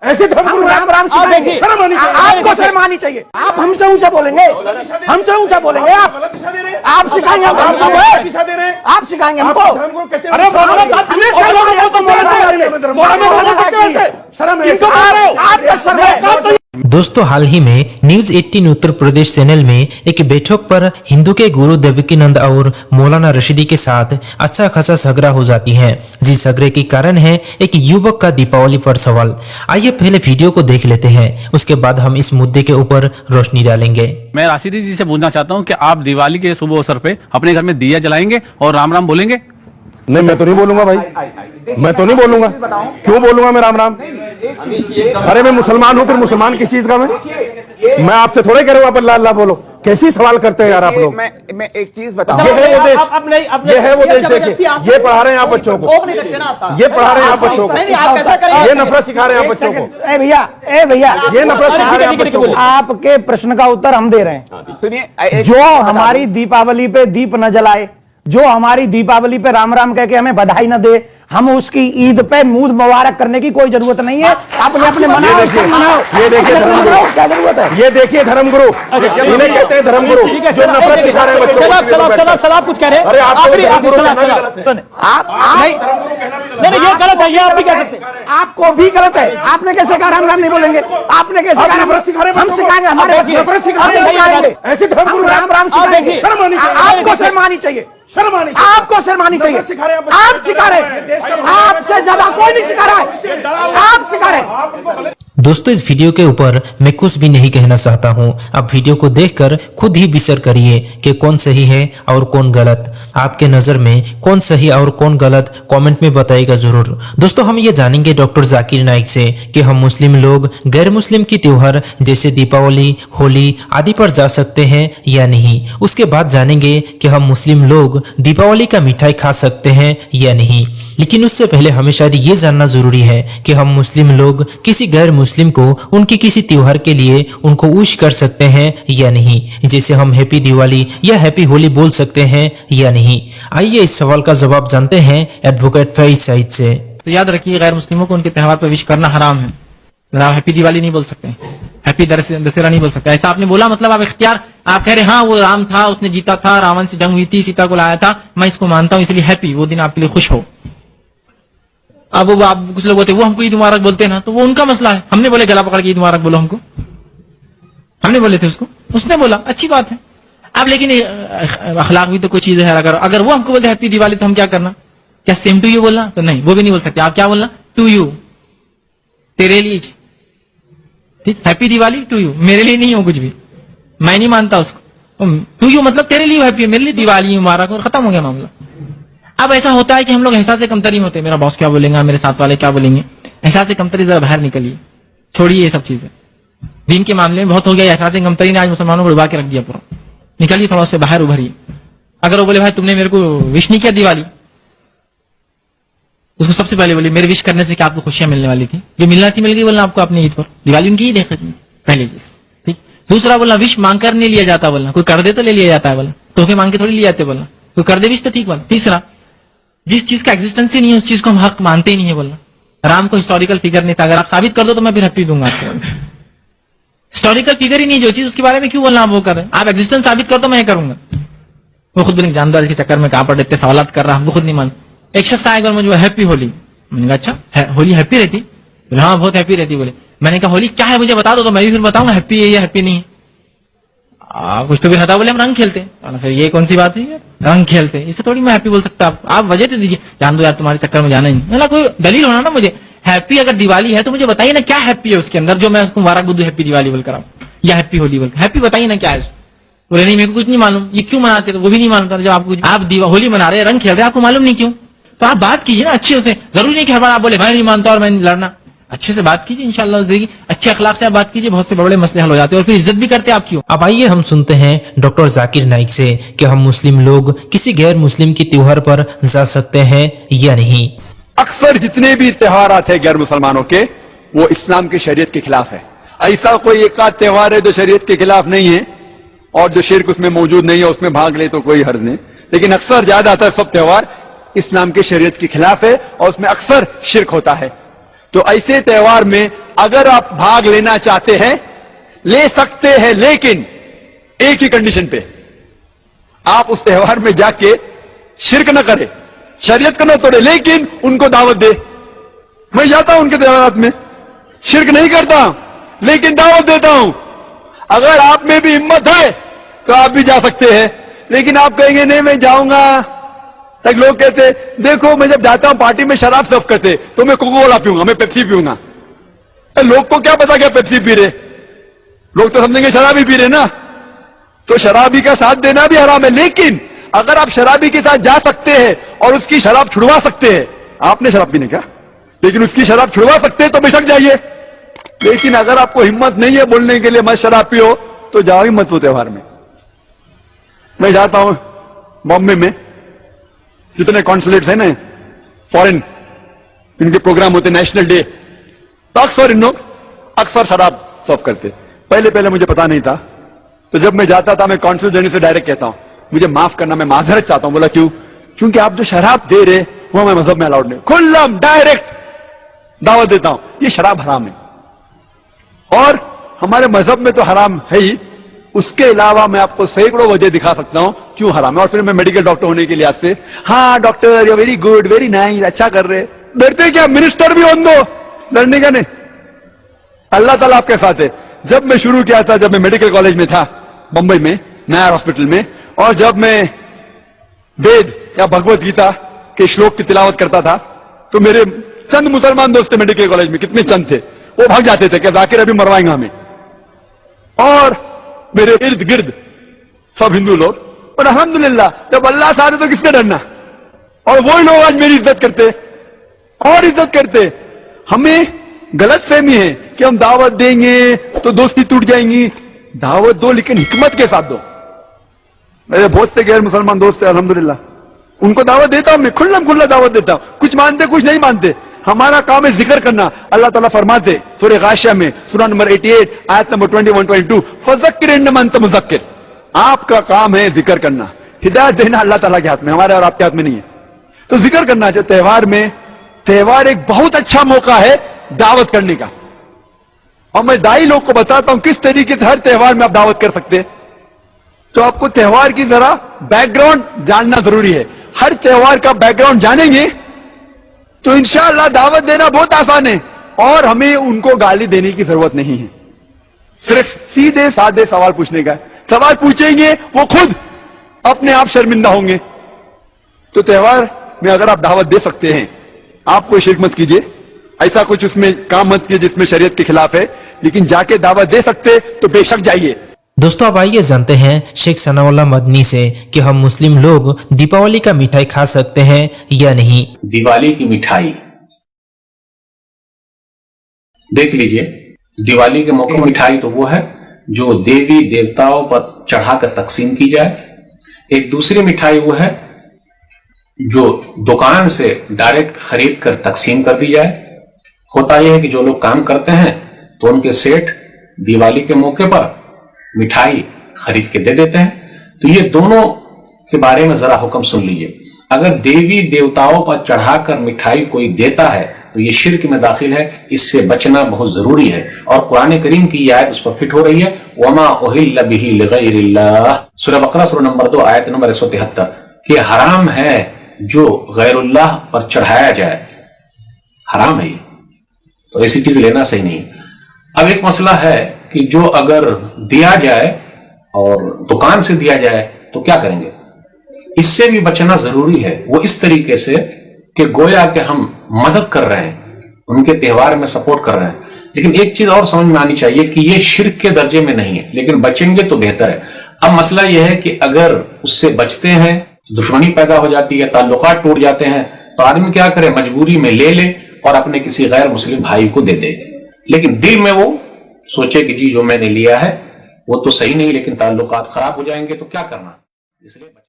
ऐसे धर्मगुरु राम राम सिखाएंगे, शर्म आनी चाहिए, आपको शर्म आनी चाहिए। आप हमसे ऊंचा बोलेंगे, हमसे ऊंचा बोलेंगे, आप सिखाएंगे हमको, आप सिखाएंगे हमको। अरे दोस्तों, हाल ही में न्यूज 18 उत्तर प्रदेश चैनल में एक बैठक पर हिंदू के गुरु देवकीनंद और मौलाना रशीदी के साथ अच्छा खासा झगड़ा हो जाती है। जिस झगड़े के कारण है एक युवक का दीपावली पर सवाल। आइए पहले वीडियो को देख लेते हैं, उसके बाद हम इस मुद्दे के ऊपर रोशनी डालेंगे। मैं राशिदी जी से पूछना चाहता हूँ कि आप दिवाली के शुभ अवसर पे अपने घर में दिया जलाएंगे और राम राम बोलेंगे? नहीं, मैं तो नहीं बोलूंगा भाई, मैं तो नहीं बोलूंगा। क्यों बोलूंगा मैं राम राम? अरे मैं मुसलमान हूँ, फिर मुसलमान किस चीज का? मैं आपसे थोड़े कह रहा हूँ आप अल्लाह अल्लाह बोलो। कैसी सवाल करते हैं यार आप लोग। मैं एक चीज बताऊं, ये है वो देश, ये है वो देश। देखिए, ये पढ़ा रहे हैं आप बच्चों को, ये पढ़ा रहे हैं आप बच्चों को, ये नफरत सिखा रहे हैं आप बच्चों को। ए भैया, ये नफरत सिखा रहे हैं आप बच्चों को। आपके प्रश्न का उत्तर हम दे रहे हैं। सुनिए, जो हमारी दीपावली पे दीप न जलाए, जो हमारी दीपावली पे राम राम कह के हमें बधाई न दे, हम उसकी ईद पे मुंह मुबारक करने की कोई जरूरत नहीं है। अपने अपने मनाओ, ये देखिए धर्मगुरु, क्या जरूरत है? ये देखिए धर्मगुरु, इन्हें कहते हैं धर्मगुरु, जो नफरत सिखा रहे हैं बच्चों को। आप कुछ कह रहे हैं? अरे आप नहीं, ये गलत है, ये आप भी कह सकते हैं। आपको भी गलत है। आपने कैसे कहा राम राम नहीं बोलेंगे? आपने कैसे कहा नफरत सिखा रहे हैं? हम सिखाएंगे, हमारे नफरत सिखा रहे हैं। ऐसे धर्मगुरु राम राम सिखाएंगे, शर्म आनी चाहिए, आपको शर्म आनी चाहिए, शर्म आनी चाहिए, आपको शर्म आनी चाहिए। आप सिखा रहे हैं, आपसे ज्यादा कोई नहीं सिखा रहा है, आप सिखा रहे हैं। दोस्तों, इस वीडियो के ऊपर मैं कुछ भी नहीं कहना चाहता हूं। आप वीडियो को देखकर खुद ही विचार करिए कि कौन सही है और कौन गलत। आपके नजर में कौन सही और कौन गलत कमेंट में बताइएगा जरूर। दोस्तों, हम ये जानेंगे डॉक्टर जाकिर नाइक से कि हम मुस्लिम लोग गैर मुस्लिम की त्योहार जैसे दीपावली, होली आदि पर जा सकते हैं या नहीं। उसके बाद जानेंगे कि हम मुस्लिम लोग दीपावली का मिठाई खा सकते हैं या नहीं। लेकिन उससे पहले हमें शायद ये जानना जरूरी है कि हम मुस्लिम लोग किसी गैर मुस्लिम को उनकी किसी त्योहार के लिए उनको विश कर सकते हैं या नहीं, जैसे हम हैप्पी दिवाली या हैप्पी होली बोल सकते हैं या नहीं। आइए इस सवाल का जवाब जानते हैं एडवोकेट फैज सईद से। तो याद रखिए, गैर मुस्लिमों को उनके त्योहार पर विश करना हराम है। आप हैप्पी दिवाली नहीं बोल सकते, हैप्पी दशहरा नहीं बोल सकते। ऐसा आपने बोला मतलब आप इख्तियार, आप कह रहे हाँ वो राम था, उसने जीता था, रावण से जंग हुई थी, सीता को लाया था, मैं इसको मानता हूँ इसलिए हैप्पी, वो दिन आपके लिए खुश हो। अब वो आप कुछ लोग बोलते वो हमको ईद मुबारक बोलते हैं ना, तो वो उनका मसला है। हमने बोले गला पकड़ के ईद मुबारक बोलो हमको, हमने बोले थे उसको, उसने बोला अच्छी बात है। अब लेकिन अखलाक भी तो कोई चीज है। अगर वो हमको बोलते हैप्पी दिवाली तो हम क्या करना? क्या सेम टू यू बोलना? तो नहीं, वो भी नहीं बोल सकते। आप क्या बोलना? टू यू, तेरे लिए। ठीक, हैप्पी दिवाली टू यू, मेरे लिए नहीं हो कुछ भी, मैं नहीं मानता उसको। टू यू मतलब तेरे लिए हैप्पी, मेरे लिए दिवाली मुबारक, और खत्म हो गया मामला। अब ऐसा होता है कि हम लोग एहसास से कमतरी में होते हैं, मेरा बॉस क्या बोलेंगे, मेरे साथ वाले क्या बोलेंगे। एहसास से कमतरी जरा बाहर निकलिए, छोड़िए ये सब चीजें। दीन के मामले में बहुत हो गया एहसास से कमतरी ने आज मुसलमानों को डुबा के रख दिया पूरा। निकलिए थोड़ा उससे बाहर उभरिए। अगर वो बोले भाई तुमने मेरे को विश नहीं किया दिवाली, उसको सबसे पहले बोले मेरे विश करने से क्या आपको खुशियां मिलने वाली थी? जो मिलना थी मिल गई बोलना आपको अपनी ईद पर, दिवाली उनकी ईद है पहली चीज। ठीक, दूसरा बोलना विश मांग कर नहीं लिया जाता, बोलना कोई कर दे तो ले लिया जाता है, बोला तोहफे मांग के थोड़ी लिए जाते, बोलना कोई कर दे विश तो ठीक। बोला तीसरा, जिस चीज का एग्जिस्टेंस ही नहीं है उस चीज को हम हक मानते ही नहीं है। बोलना राम को हिस्टोरिकल फिगर नहीं था, अगर आप साबित कर दो तो मैं फिर हैप्पी दूंगा आपको। हिस्टोरिकल फिगर ही नहीं जो चीज, उसके बारे में क्यों बोलना आप वो कर रहे हैं? आप एग्जिस्टेंस साबित कर दो मैं करूंगा। वो खुद भी जानदार के चक्कर में कहां पर देते सवाल कर रहा, हमको खुद नहीं मान। एक शख्स आएगा मुझे हैप्पी होली, मैंने कहा अच्छा होली हैप्पी रहती? बोले हाँ बहुत हैप्पी रहती। बोले मैंने कहा होली क्या है मुझे बता दो तो मैं भी फिर बताऊंगा हैप्पी है या हैप्पी नहीं है। कुछ तो भी हटा, बोले हम रंग खेलते हैं। फिर ये कौन सी बात है, रंग खेलते हैं, इससे थोड़ी मैं हैप्पी बोल सकता। आप वजह तो दीजिए, जान दो यार तुम्हारे चक्कर में जाना ही नहीं। मतलब कोई दलील होना ना मुझे। हैप्पी अगर दिवाली है तो मुझे बताइए ना क्या हैप्पी है उसके अंदर, जो मैं उसको मुबारक बोल दूं हैप्पी दिवाली बोलकर या हैप्पी होली बोलकर। हैप्पी बताइए ना क्या है। बोले नहीं मेरे को कुछ नहीं मालूम, ये क्यों मनाते? तो वो भी नहीं मालूम। जब आप होली मना रहे, रंग खेल रहे, आपको मालूम नहीं क्यों? तो आप बात कीजिए ना अच्छे से। जरूरी नहीं कि हर बार आप बोले मैं नहीं मानता और मैं नहीं लड़ना। अच्छे से बात कीजिए, इंशाल्लाह जिंदगी अच्छे अखलाक से आप बात कीजिए, बहुत से बड़े मसले हल हो जाते हैं और फिर इज्जत भी करते हैं आपकी। अब आइए हम सुनते हैं डॉक्टर जाकिर नाइक से कि हम मुस्लिम लोग किसी गैर मुस्लिम की त्योहार पर जा सकते हैं या नहीं। अक्सर जितने भी त्योहार आते हैं गैर मुसलमानों के, वो इस्लाम की शरीयत के खिलाफ है। ऐसा कोई एक आध त्योहार है जो शरीयत के खिलाफ नहीं है और जो शिर्क उसमें मौजूद नहीं है, उसमें भाग ले तो कोई हर्ज नहीं। लेकिन अक्सर ज्यादातर सब त्योहार इस्लाम की शरीयत के खिलाफ है और उसमें अक्सर शिर्क होता है। तो ऐसे त्योहार में अगर आप भाग लेना चाहते हैं ले सकते हैं, लेकिन एक ही कंडीशन पे, आप उस त्योहार में जाके शिरक न करें, शरीयत को न तोड़े, लेकिन उनको दावत दे। मैं जाता हूं उनके त्योहार में, शिरक नहीं करता लेकिन दावत देता हूं। अगर आप में भी हिम्मत है तो आप भी जा सकते हैं, लेकिन आप कहेंगे नहीं मैं जाऊंगा, तक लोग कहते देखो मैं जब जाता हूं पार्टी में शराब सर्व करते तो मैं कोको कोला पीऊंगा, मैं पेप्सी पीऊंगा। लोग को क्या पता क्या पेप्सी पी रहे, लोग तो समझेंगे शराबी पी रहे ना, तो शराबी का साथ देना भी हराम है। लेकिन अगर आप शराबी के साथ जा सकते हैं और उसकी शराब छुड़वा सकते हैं, आपने शराब पीने क्या, लेकिन उसकी शराब छुड़वा सकते हैं तो बेशक जाइए। लेकिन अगर आपको हिम्मत नहीं है बोलने के लिए मत शराब पियो, तो जाओ ही मत वो त्योहार में। मैं जाता हूं बॉम्बे में, जितने कॉन्सुलेट्स हैं ना फॉरेन, इनके प्रोग्राम होते नेशनल डे, तो अक्सर इन लोग अक्सर शराब सर्व करते। पहले मुझे पता नहीं था, तो जब मैं जाता था मैं कॉन्सुल जनरल से डायरेक्ट कहता हूं मुझे माफ करना, मैं माजरत चाहता हूं। बोला क्यों? क्योंकि आप जो शराब दे रहे वो हमारे मजहब में अलाउड नहीं। खुल्लम डायरेक्ट दावत देता हूं, ये शराब हराम है और हमारे मजहब में तो हराम है ही, उसके अलावा मैं आपको सैकड़ों वजह दिखा सकता हूं क्यों हराम है। और फिर मैं मेडिकल डॉक्टर होने के लिहाज से, हाँ doctor you very good very nice, अच्छा कर रहे, डरते क्या? मिनिस्टर भी होने दो, डरने का नहीं, अल्लाह ताला आपके साथ है। जब मैं शुरू किया था, जब मैं मेडिकल कॉलेज में था मुंबई में नायर हॉस्पिटल में, और जब मैं वेद या भगवत गीता के श्लोक की तिलावत करता था, तो मेरे चंद मुसलमान दोस्त थे मेडिकल कॉलेज में, कितने चंद थे, वो भाग जाते थे कि जाकिर अभी मरवाएंगे हमें, और मेरे इर्द गिर्द सब हिंदू लोग। और अल्हम्दुलिल्लाह जब अल्लाह साथ है तो किसने डरना, और वही लोग आज मेरी इज्जत करते और इज्जत करते। हमें गलत फहमी है कि हम दावत देंगे तो दोस्ती टूट जाएंगी। दावत दो लेकिन हिकमत के साथ दो। मेरे बहुत से गैर मुसलमान दोस्त हैं अल्हम्दुलिल्लाह, उनको दावत देता हूं मैं, खुल्लम खुल्ला दावत देता हूं। कुछ मानते कुछ नहीं मानते, हमारा काम है जिक्र करना। अल्लाह ताला फरमाते सूरह गाशिया में सूरह नंबर 88 आयत नंबर 21-22, फज़क्किर इन्नमा अंत मुज़क्किर, आपका काम है जिक्र करना। हिदायत देना अल्लाह ताला के हाथ में, हमारे और आपके हाथ में नहीं है। तो जिक्र करना चाहिए त्योहार में। त्योहार एक बहुत अच्छा मौका है दावत करने का, और मैं दाई लोग को बताता हूं किस तरीके से हर त्योहार में आप दावत कर सकते हैं। तो आपको त्योहार की जरा बैकग्राउंड जानना जरूरी है। हर त्योहार का बैकग्राउंड जानेंगे तो इंशाअल्लाह दावत देना बहुत आसान है, और हमें उनको गाली देने की जरूरत नहीं है, सिर्फ सीधे साधे सवाल पूछने का। सवाल पूछेंगे वो खुद अपने आप शर्मिंदा होंगे। तो त्योहार में अगर आप दावत दे सकते हैं, आप कोई शिरक मत कीजिए, ऐसा कुछ उसमें काम मत कीजिए जिसमें शरीयत के खिलाफ है, लेकिन जाके दावत दे सकते तो बेशक जाइए। दोस्तों अब आइए जानते हैं शेख सनाउल्लाह मदनी से कि हम मुस्लिम लोग दीपावली का मिठाई खा सकते हैं या नहीं। दिवाली की मिठाई देख लीजिए, दिवाली के मौके मिठाई तो वो है जो देवी देवताओं पर चढ़ाकर तकसीम की जाए। एक दूसरी मिठाई वो है जो दुकान से डायरेक्ट खरीद कर तकसीम कर दी जाए। होता यह है कि जो लोग काम करते हैं तो उनके सेठ दिवाली के मौके पर मिठाई खरीद के दे देते हैं। तो ये दोनों के बारे में जरा हुक्म सुन लीजिए। अगर देवी देवताओं पर चढ़ाकर मिठाई कोई देता है तो ये शिर्क में दाखिल है, इससे बचना बहुत जरूरी है। और कुरान करीम की आयत उस पर फिट हो रही है, वमा उहिल्ल बिही लिगैरिल्लाह, सूरह बकरा सूरह नंबर 2 आयत नंबर 173, कि हराम है जो गैरुल्लाह पर चढ़ाया जाए, हराम है ये, तो ऐसी चीज लेना सही नहीं। अब एक मसला है कि जो अगर दिया जाए और दुकान से दिया जाए तो क्या करेंगे, इससे भी बचना जरूरी है। वो इस तरीके से कि गोया कि हम मदद कर रहे हैं, उनके त्योहार में सपोर्ट कर रहे हैं। लेकिन एक चीज और समझ में आनी चाहिए कि ये शिर्क के दर्जे में नहीं है, लेकिन बचेंगे तो बेहतर है। अब मसला यह है कि अगर उससे बचते हैं तो दुश्मनी पैदा हो जाती है, ताल्लुकात टूट जाते हैं, तो आदमी क्या करे, मजबूरी में ले ले और अपने किसी गैर मुस्लिम भाई को दे दे। लेकिन दिल में वो सोचे कि जी जो मैंने लिया है वो तो सही नहीं, लेकिन ताल्लुकात खराब हो जाएंगे तो क्या करना, इसलिए